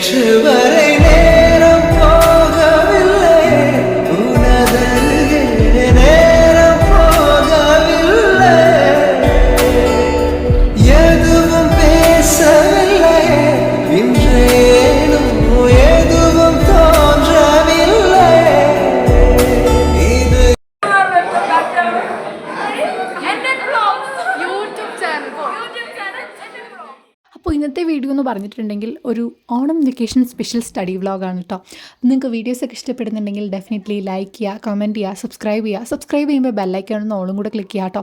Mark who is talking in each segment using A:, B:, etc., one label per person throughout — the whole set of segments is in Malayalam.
A: நேற்று வரை நேரம் போகவில்லை உனதருகே நேரம் போகவில்லை எதுவும் பேசவில்லை இன்றேனும் எதுவும் தோன்றவில்லை இது
B: അപ്പോൾ ഇന്നത്തെ വീഡിയോ എന്ന് പറഞ്ഞിട്ടുണ്ടെങ്കിൽ ഒരു ഓണം വെക്കേഷൻ സ്പെഷ്യൽ സ്റ്റഡി വ്ളോഗാണ് കേട്ടോ. നിങ്ങൾക്ക് വീഡിയോസൊക്കെ ഇഷ്ടപ്പെടുന്നുണ്ടെങ്കിൽ ഡെഫിനറ്റ്ലി ലൈക്ക് ചെയ്യുക, കമൻറ്റ് ചെയ്യുക, സബ്സ്ക്രൈബ് ചെയ്യുമ്പോൾ ബെല്ലൈക്കണമെന്ന് ഓളും കൂടെ ക്ലിക്ക് ചെയ്യുക കേട്ടോ.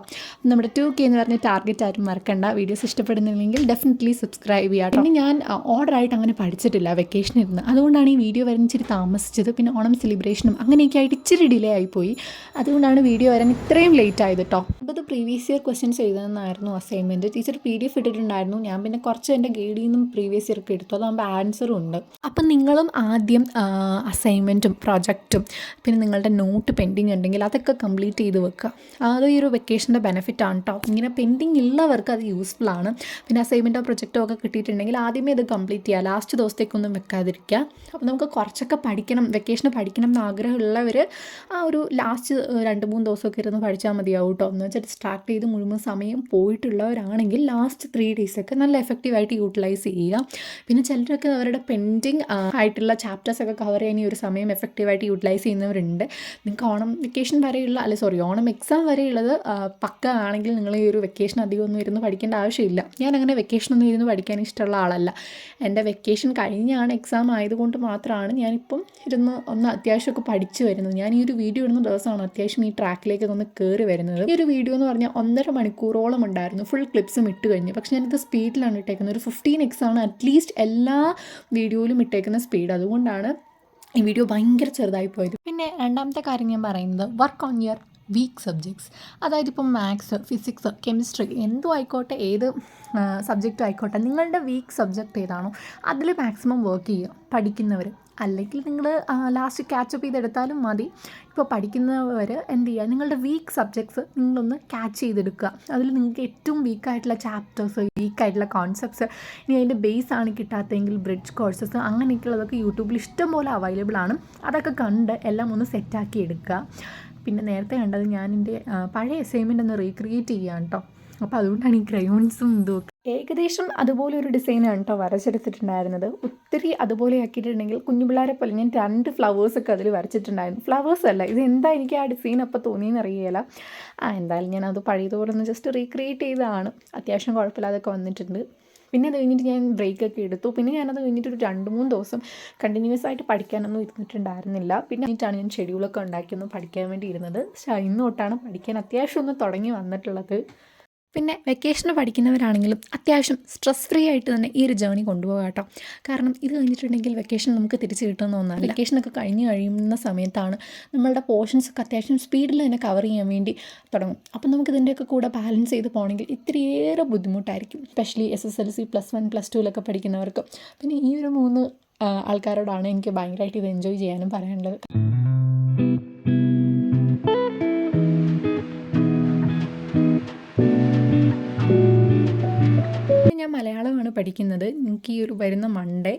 B: നമ്മുടെ 2K എന്ന് പറഞ്ഞ ടാർഗറ്റ് ആരും മറക്കണ്ട. വീഡിയോസ് ഇഷ്ടപ്പെടുന്നുണ്ടെങ്കിൽ ഡെഫിനറ്റ്ലി സബ്സ്ക്രൈബ് ചെയ്യുക കേട്ടോ. പിന്നെ ഞാൻ ഓർഡറായിട്ട് അങ്ങനെ പഠിച്ചിട്ടില്ല വെക്കേഷൻ ഇരുന്ന്, അതുകൊണ്ടാണ് ഈ വീഡിയോ വരാൻ ഇച്ചിരി താമസിച്ചത്. പിന്നെ ഓണം സെലിബ്രേഷനും അങ്ങനെയൊക്കെ ആയിട്ട് ഇച്ചിരി ഡിലേ ആയിപ്പോയി, അതുകൊണ്ടാണ് വീഡിയോ വരാൻ ഇത്രയും ലേറ്റ് ആയത് കേട്ടോ. അപ്പോൾ ഇത് പ്രീവിയസ് ഇയർ ക്വസ്റ്റ്യൻസ് എഴുതുന്നതായിരുന്നു അസൈൻമെൻറ്റ്. ടീച്ചർ PDF ഇട്ടിട്ടുണ്ടായിരുന്നു. ഞാൻ പിന്നെ കുറച്ച് എൻ്റെ ഗൈഡിൽ നിന്നും പ്രീവിയസ് ഇയർ ഒക്കെ എടുത്തു, അതാകുമ്പോൾ ആൻസറും ഉണ്ട്. അപ്പം നിങ്ങളും ആദ്യം അസൈൻമെൻറ്റും പ്രൊജക്റ്റും പിന്നെ നിങ്ങളുടെ നോട്ട് പെൻഡിങ് ഉണ്ടെങ്കിൽ അതൊക്കെ കംപ്ലീറ്റ് ചെയ്ത് വെക്കുക. അത് ഈ ഒരു വെക്കേഷൻ്റെ ബെനിഫിറ്റാണ് കേട്ടോ. ഇങ്ങനെ പെൻഡിങ് ഉള്ളവർക്ക് അത് യൂസ്ഫുൾ ആണ്. പിന്നെ അസൈൻമെൻറ്റോ പ്രൊജക്റ്റോ ഒക്കെ കിട്ടിയിട്ടുണ്ടെങ്കിൽ ആദ്യമേ ഇത് കംപ്ലീറ്റ് ചെയ്യുക, ലാസ്റ്റ് ദിവസത്തേക്കൊന്നും വെക്കാതിരിക്കുക. അപ്പോൾ നമുക്ക് കുറച്ചൊക്കെ പഠിക്കണം, വെക്കേഷന് പഠിക്കണം എന്ന് ആഗ്രഹമുള്ളവർ ആ ഒരു ലാസ്റ്റ് 2-3 ദിവസമൊക്കെ ഇരുന്ന് പഠിച്ചാൽ മതിയാവും കേട്ടോ. എന്ന് വെച്ചാൽ സ്റ്റാർട്ട് ചെയ്ത് മുഴുവൻ സമയം പോയിട്ടുള്ളവരാണെങ്കിൽ ലാസ്റ്റ് 3 ഡേയ്സൊക്കെ നല്ല എഫക്റ്റീവായിട്ട് യൂട്ടിലൈസ് ചെയ്യുക. പിന്നെ ചിലരൊക്കെ അവരുടെ പെൻഡിങ് ആയിട്ടുള്ള ചാപ്റ്റേഴ്സൊക്കെ കവർ ചെയ്യാൻ ഈ ഒരു സമയം എഫക്റ്റീവായിട്ട് യൂട്ടിലൈസ് ചെയ്യുന്നവരുണ്ട്. നിങ്ങൾക്ക് ഓണം വെക്കേഷൻ വരെയുള്ള ഓണം എക്സാം വരെയുള്ളത് പക്ക ആണെങ്കിൽ നിങ്ങൾ ഈ ഒരു വെക്കേഷൻ അധികം ഒന്നും ഇരുന്ന് പഠിക്കേണ്ട ആവശ്യമില്ല. ഞാനങ്ങനെ വെക്കേഷനൊന്നും ഇരുന്ന് പഠിക്കാൻ ഇഷ്ടമുള്ള ആളല്ല. എൻ്റെ വെക്കേഷൻ കഴിഞ്ഞാണ് എക്സാം ആയതുകൊണ്ട് മാത്രമാണ് ഞാനിപ്പം ഇരുന്ന് ഒന്ന് അത്യാവശ്യമൊക്കെ പഠിച്ചു വരുന്നത്. ഞാൻ ഈ ഒരു വീഡിയോ ഇടുന്ന ദിവസമാണ് അത്യാവശ്യം ഈ ട്രാക്കിലേക്കൊക്കെ ഒന്ന് കയറി വരുന്നത്. ഈ ഒരു വീഡിയോ എന്ന് പറഞ്ഞാൽ 1.5 മണിക്കൂറോളം ഉണ്ടായിരുന്നു, ഫുൾ ക്ലിപ്സും ഇട്ട് കഴിഞ്ഞു. പക്ഷേ ഞാനിത് സ്പീഡിലാണ് ഇട്ടേക്കുന്നത്. ഒരു 15x ആണ് അറ്റ്ലീസ്റ്റ് എല്ലാ വീഡിയോയിലും ഇട്ടേക്കുന്ന സ്പീഡ്, അതുകൊണ്ടാണ് ഈ വീഡിയോ ഭയങ്കര ചെറുതായി പോയത്. പിന്നെ രണ്ടാമത്തെ കാര്യം ഞാൻ പറയുന്നത് work on your weak subjects. അതായത് ഇപ്പം മാത്സ്, ഫിസിക്സ്, കെമിസ്ട്രി എന്തും ആയിക്കോട്ടെ, ഏത് സബ്ജക്റ്റും ആയിക്കോട്ടെ, നിങ്ങളുടെ വീക്ക് സബ്ജക്റ്റ് ഏതാണോ അതിൽ മാക്സിമം വർക്ക് ചെയ്യുക പഠിക്കുന്നവർ. അല്ലെങ്കിൽ നിങ്ങൾ ലാസ്റ്റ് ക്യാച്ചപ്പ് ചെയ്തെടുത്താലും മതി. ഇപ്പോൾ പഠിക്കുന്നവർ എന്ത് ചെയ്യുക, നിങ്ങളുടെ വീക്ക് സബ്ജക്ട്സ് നിങ്ങളൊന്ന് ക്യാച്ച് ചെയ്തെടുക്കുക. അതിൽ നിങ്ങൾക്ക് ഏറ്റവും വീക്കായിട്ടുള്ള ചാപ്റ്റേഴ്സ്, വീക്കായിട്ടുള്ള കോൺസെപ്റ്റ്സ്, ഇനി അതിൻ്റെ ബേസ് ആണ് കിട്ടാത്തതെങ്കിൽ ബ്രിഡ്ജ് കോഴ്സസ് അങ്ങനെയൊക്കെയുള്ളതൊക്കെ യൂട്യൂബിൽ ഇഷ്ടംപോലെ അവൈലബിൾ ആണ്. അതൊക്കെ കണ്ട് എല്ലാം ഒന്ന് സെറ്റാക്കി എടുക്കുക. പിന്നെ നേരത്തെ കണ്ടത് ഞാൻ എൻ്റെ പഴയ അസൈൻമെൻ്റ് ഒന്ന് റീക്രിയേറ്റ് ചെയ്യുകയാണ് കേട്ടോ. അപ്പോൾ അതുകൊണ്ടാണ് ഈ ക്രയോൺസും ഇതും ഏകദേശം അതുപോലെ ഒരു ഡിസൈനാണ് കേട്ടോ വരച്ചെടുത്തിട്ടുണ്ടായിരുന്നത്. ഒത്തിരി അതുപോലെ ആക്കിയിട്ടുണ്ടെങ്കിൽ കുഞ്ഞു പിള്ളേരെ പോലെ ഞാൻ 2 ഫ്ലവേഴ്സൊക്കെ അതിൽ വരച്ചിട്ടുണ്ടായിരുന്നു. ഫ്ലവേഴ്സ് അല്ല, ഇത് എന്താ എനിക്ക് ആ ഡിസൈൻ അപ്പോൾ തോന്നിയെന്ന് അറിയില്ല. എന്തായാലും ഞാനത് പഴയതുപോലെ ഒന്ന് ജസ്റ്റ് റീക്രിയേറ്റ് ചെയ്തതാണ്. അത്യാവശ്യം കുഴപ്പമില്ലാതൊക്കെ വന്നിട്ടുണ്ട്. പിന്നെ അത് കഴിഞ്ഞിട്ട് ഞാൻ ബ്രേക്കൊക്കെ എടുത്തു. പിന്നെ ഞാനത് കഴിഞ്ഞിട്ട് ഒരു 2-3 ദിവസം കണ്ടിന്യൂസ് ആയിട്ട് പഠിക്കാനൊന്നും ഇരുന്നിട്ടുണ്ടായിരുന്നില്ല. പിന്നെ എന്നിട്ടാണ് ഞാൻ ഷെഡ്യൂളൊക്കെ ഉണ്ടാക്കിയൊന്ന് പഠിക്കാൻ വേണ്ടി ഇരുന്നത്. പക്ഷേ ഇന്ന് തൊട്ടാണ് പഠിക്കാൻ അത്യാവശ്യം ഒന്ന് തുടങ്ങി വന്നിട്ടുള്ളത്. പിന്നെ വെക്കേഷന് പഠിക്കുന്നവരാണെങ്കിലും അത്യാവശ്യം സ്ട്രെസ് ഫ്രീ ആയിട്ട് തന്നെ ഈ ഒരു ജേർണി കൊണ്ടുപോകാം കേട്ടോ. കാരണം ഇത് കഴിഞ്ഞിട്ടുണ്ടെങ്കിൽ വെക്കേഷൻ നമുക്ക് തിരിച്ച് കിട്ടുന്ന ഒന്നല്ല. വെക്കേഷനൊക്കെ കഴിയുന്ന സമയത്താണ് നമ്മളുടെ പോർഷൻസൊക്കെ അത്യാവശ്യം സ്പീഡിൽ തന്നെ കവർ ചെയ്യാൻ വേണ്ടി തുടങ്ങും. അപ്പം നമുക്ക് ഇതിൻ്റെയൊക്കെ കൂടെ ബാലൻസ് ചെയ്ത് പോകണമെങ്കിൽ ഇത്രയേറെ ബുദ്ധിമുട്ടായിരിക്കും, സ്പെഷ്യലി SSLC +1 +2 പഠിക്കുന്നവർക്ക്. പിന്നെ ഈ ഒരു 3 ആൾക്കാരോടാണ് എനിക്ക് ഭയങ്കരമായിട്ട് ഇത് എൻജോയ് ചെയ്യാനും പറയാനുള്ളത്. ഞാൻ മലയാളമാണ് പഠിക്കുന്നത്. എനിക്ക് ഈ ഒരു വരുന്ന മൺഡേ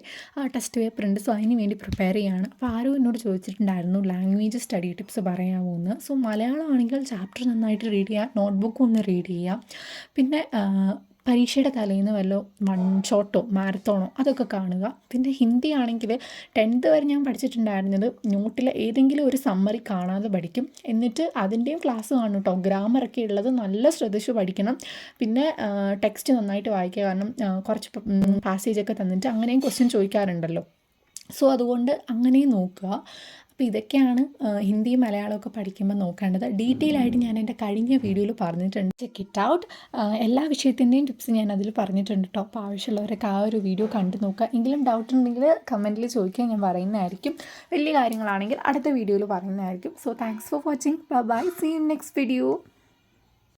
B: ടെസ്റ്റ് പേപ്പർ ഉണ്ട്. സോ അതിന് വേണ്ടി പ്രിപ്പയർ ചെയ്യുകയാണ്. അപ്പോൾ ആരും എന്നോട് ചോദിച്ചിട്ടുണ്ടായിരുന്നു ലാംഗ്വേജ് സ്റ്റഡി ടിപ്സ് പറയാമോ എന്ന്. സോ മലയാളമാണെങ്കിൽ ചാപ്റ്റർ നന്നായിട്ട് റീഡ് ചെയ്യുക, നോട്ട്ബുക്കും ഒന്ന് റീഡ് ചെയ്യുക. പിന്നെ പരീക്ഷയുടെ തലേന്ന് വല്ല 1 ഷോട്ടോ മാരത്തോണോ അതൊക്കെ കാണുക. പിന്നെ ഹിന്ദി ആണെങ്കിൽ 10th വരെ ഞാൻ പഠിച്ചിട്ടുണ്ടായിരുന്നത് നോട്ടിൽ ഏതെങ്കിലും ഒരു സമ്മറി കാണാതെ പഠിക്കും. എന്നിട്ട് അതിൻ്റെയും ക്ലാസ് കാണും കേട്ടോ. ഗ്രാമറൊക്കെ ഉള്ളത് നല്ല ശ്രദ്ധിച്ച് പഠിക്കണം. പിന്നെ ടെക്സ്റ്റ് നന്നായിട്ട് വായിക്കുക, കാരണം കുറച്ച് പാസേജൊക്കെ തന്നിട്ട് അങ്ങനെയും ക്വസ്റ്റ്യൻ ചോദിക്കാറുണ്ടല്ലോ. സോ അതുകൊണ്ട് അങ്ങനെയും നോക്കുക. അപ്പോൾ ഇതൊക്കെയാണ് ഹിന്ദിയും മലയാളമൊക്കെ പഠിക്കുമ്പോൾ നോക്കേണ്ടത്. ഡീറ്റെയിൽ ആയിട്ട് ഞാൻ എൻ്റെ കഴിഞ്ഞ വീഡിയോയിൽ പറഞ്ഞിട്ടുണ്ട്, ചെക്ക് ഇറ്റ് ഔട്ട്. എല്ലാ വിഷയത്തിൻ്റെയും ടിപ്സ് ഞാൻ അതിൽ പറഞ്ഞിട്ടുണ്ട് കേട്ടോ. അപ്പോൾ ആവശ്യമുള്ളവരൊക്കെ ആ ഒരു വീഡിയോ കണ്ടു നോക്കുക. എങ്കിലും ഡൗട്ട് ഉണ്ടെങ്കിൽ കമൻറ്റിൽ ചോദിക്കാൻ ഞാൻ പറയുന്നതായിരിക്കും. വലിയ കാര്യങ്ങളാണെങ്കിൽ അടുത്ത വീഡിയോയിൽ പറയുന്നതായിരിക്കും. So thanks for watching. Bye, see you next video.